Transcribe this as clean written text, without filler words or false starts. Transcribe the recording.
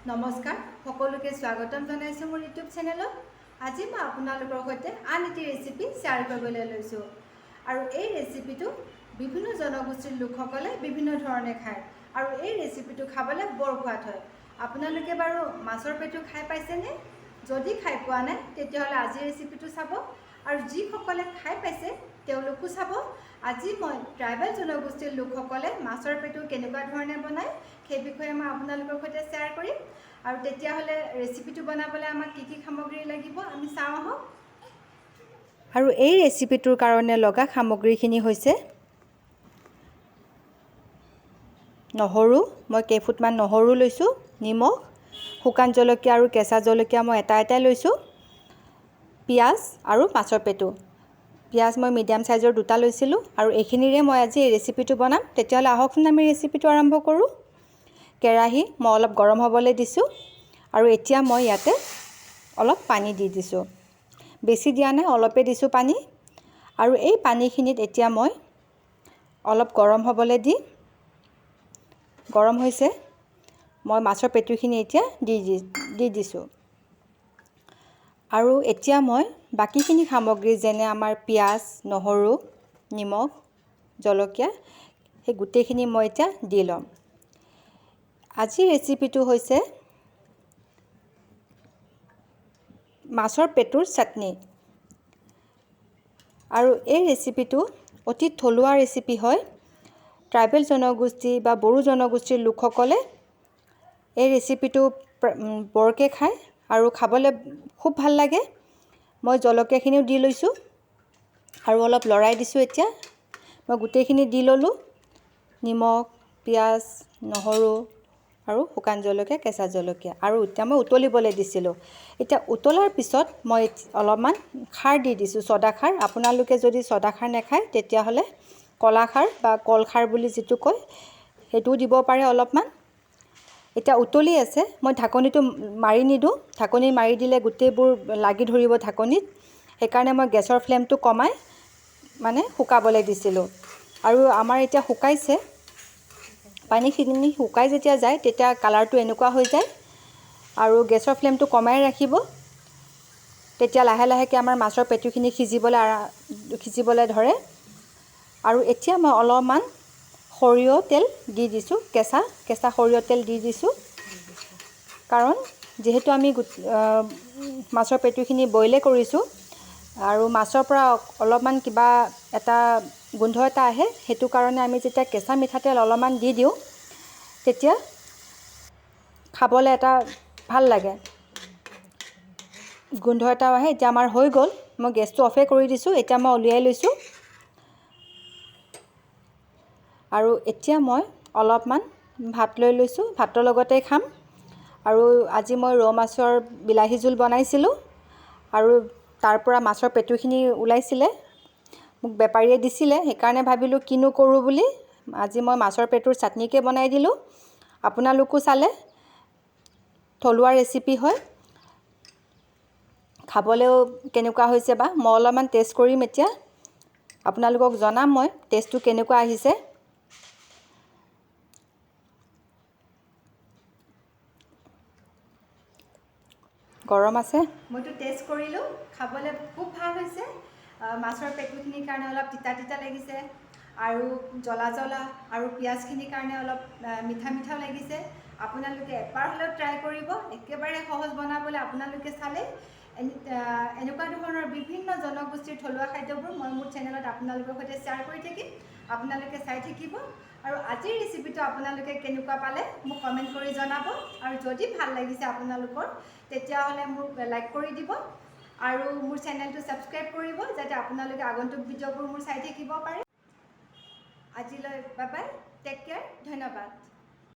নমস্কাৰ সকলোকে স্বাগতম জনাইছোঁ মোৰ ইউটিউব চেনেলত। আজি মই আপোনালোকৰ সৈতে আন এটি ৰেচিপি শ্বেয়াৰ কৰিবলৈ লৈছোঁ আৰু এই ৰেচিপিটো বিভিন্ন জনগোষ্ঠীৰ লোকসকলে বিভিন্ন ধৰণে খায় আৰু এই ৰেচিপিটো খাবলৈ বৰ সোৱাদ হয়। আপোনালোকে বাৰু মাছৰ পেটু খাই পাইছেনে? যদি খাই পোৱা নাই তেতিয়াহ'লে আজি ৰেচিপিটো চাব আৰু যিসকলে খাই পাইছে তেওঁলোকো চাব। আজি মই ট্ৰাইবেল জনগোষ্ঠীৰ লোকসকলে মাছৰ পেটু কেনেকুৱা ধৰণে বনায় সেই বিষয়ে মই আপোনালোকৰ সৈতে শ্বেয়াৰ কৰিম আৰু তেতিয়াহ'লে ৰেচিপিটো বনাবলৈ আমাক কি কি সামগ্ৰী লাগিব আমি চাওঁ আহক। আৰু এই ৰেচিপিটোৰ কাৰণে লগা সামগ্ৰীখিনি হৈছে নহৰু, মই কেইফুটমান নহৰু লৈছোঁ, নিমখ, শুকান জলকীয়া আৰু কেঁচা জলকীয়া মই এটা এটাই লৈছোঁ, পিঁয়াজ আৰু মাছৰ পেটু। পিঁয়াজ মই মিডিয়াম চাইজৰ দুটা লৈছিলোঁ আৰু এইখিনিৰে মই আজি এই ৰেচিপিটো বনাম। তেতিয়াহ'লে আহকচোন আমি ৰেচিপিটো আৰম্ভ কৰোঁ। কেৰাহী মই অলপ গৰম হ'বলৈ দিছোঁ আৰু এতিয়া মই ইয়াতে অলপ পানী দি দিছোঁ। বেছি দিয়া নাই, অলপে দিছোঁ পানী আৰু এই পানীখিনিত এতিয়া মই অলপ গৰম হ'বলৈ দি গৰম হৈছে মই মাছৰ পেটুখিনি এতিয়া দি দিছোঁ আৰু এতিয়া মই বাকীখিনি সামগ্ৰী যেনে আমাৰ পিঁয়াজ, নহৰু, নিমখ, জলকীয়া সেই গোটেইখিনি মই এতিয়া দি ল'ম। আজিৰ ৰেচিপিটো হৈছে মাছৰ পেটুৰ চাটনি আৰু এই ৰেচিপিটো অতি থলুৱা ৰেচিপি হয়। ট্ৰাইবেল জনগোষ্ঠী বা বড়ো জনগোষ্ঠীৰ লোকসকলে এই ৰেচিপিটো বৰকৈ খায় আৰু খাবলৈ খুব ভাল লাগে। মই জলকীয়াখিনিও দি লৈছোঁ আৰু অলপ লৰাই দিছোঁ। এতিয়া মই গোটেইখিনি দি ল'লোঁ, নিমখ, পিঁয়াজ, নহৰু আৰু শুকান জলকীয়া, কেঁচা জলকীয়া আৰু এতিয়া মই উতলিবলৈ দিছিলোঁ। এতিয়া উতলাৰ পিছত মই অলপমান খাৰ দি দিছোঁ, ছ'ডা খাৰ। আপোনালোকে যদি ছ'ডা খাৰ নাখায় তেতিয়াহ'লে কলাখাৰ বা কলখাৰ বুলি যিটো কয় সেইটোও দিব পাৰে অলপমান। এতিয়া উতলি আছে, মই ঢাকনিটো মাৰি নিদিওঁ। ঢাকনি মাৰি দিলে গোটেইবোৰ লাগি ধৰিব ঢাকনিত, সেইকাৰণে মই গেছৰ ফ্লেমটো কমাই শুকাবলৈ দিছিলোঁ আৰু আমাৰ এতিয়া শুকাইছে। পানীখিনি শুকাই যেতিয়া যায় তেতিয়া কালাৰটো এনেকুৱা হৈ যায় আৰু গেছৰ ফ্লেমটো কমাই ৰাখিব। তেতিয়া লাহে লাহেকৈ আমাৰ মাছৰ পেটুখিনি সিজিবলৈ ধৰে আৰু এতিয়া মই অলপমান সৰিয়হ তেল দি দিছোঁ, কেঁচা সৰিয়হ তেল দি দিছোঁ কাৰণ যিহেতু আমি মাছৰ পেটুখিনি বইলে কৰিছোঁ আৰু মাছৰ পৰা অলপমান কিবা এটা গোন্ধ এটা আহে, সেইটো কাৰণে আমি যেতিয়া কেঁচা মিঠাতেল অলপমান দি দিওঁ তেতিয়া খাবলৈ এটা ভাল লাগে, গোন্ধ এটাও আহে। এতিয়া আমাৰ হৈ গ'ল, মই গেছটো অফে কৰি দিছোঁ। এতিয়া মই উলিয়াই লৈছোঁ আৰু এতিয়া মই অলপমান ভাত লৈ লৈছোঁ, ভাতৰ লগতে খাম। আৰু আজি মই ৰৌ মাছৰ বিলাহী জোল বনাইছিলোঁ আৰু তাৰ পৰা মাছৰ পেটুখিনি ওলাইছিলে, মোক বেপাৰীয়ে দিছিলে, সেইকাৰণে ভাবিলোঁ কিনো কৰোঁ বুলি আজি মই মাছৰ পেটুৰ চাটনিকে বনাই দিলোঁ। আপোনালোকো চালে, থলুৱা ৰেচিপি হয়, খাবলৈও কেনেকুৱা হৈছে বা মই অলপমান টেষ্ট কৰিম। এতিয়া আপোনালোকক জনাম মই টেষ্টটো কেনেকুৱা আহিছে। গৰম আছে, মইতো টেষ্ট কৰিলোঁ, খাবলৈ খুব ভাল হৈছে। মাছৰ পেটুখিনিৰ কাৰণে অলপ তিতা তিতা লাগিছে আৰু জ্বলা আৰু পিঁয়াজখিনিৰ কাৰণে অলপ মিঠা মিঠাও লাগিছে। আপোনালোকে এবাৰ হ'লেও ট্ৰাই কৰিব, একেবাৰে সহজ বনাবলৈ। আপোনালোকে চালে এনেকুৱা ধৰণৰ বিভিন্ন জনগোষ্ঠীৰ থলুৱা খাদ্যবোৰ মই মোৰ চেনেলত আপোনালোকৰ সৈতে শ্বেয়াৰ কৰি থাকিম। আপোনালোকে চাই থাকিব আৰু আজিৰ ৰেচিপিটো আপোনালোকে কেনেকুৱা পালে মোক কমেণ্ট কৰি জনাব আৰু যদি ভাল লাগিছে আপোনালোকৰ তেতিয়াহ'লে মোক লাইক কৰি দিব আৰু মোৰ চেনেলটো ছাবস্ক্ৰাইব কৰিব যাতে আপোনালোকে আগন্তুক ভিডিঅ'বোৰ মোৰ চাই থাকিব পাৰে। আজিলৈ বাই বাই, টেক কেয়াৰ, ধন্যবাদ।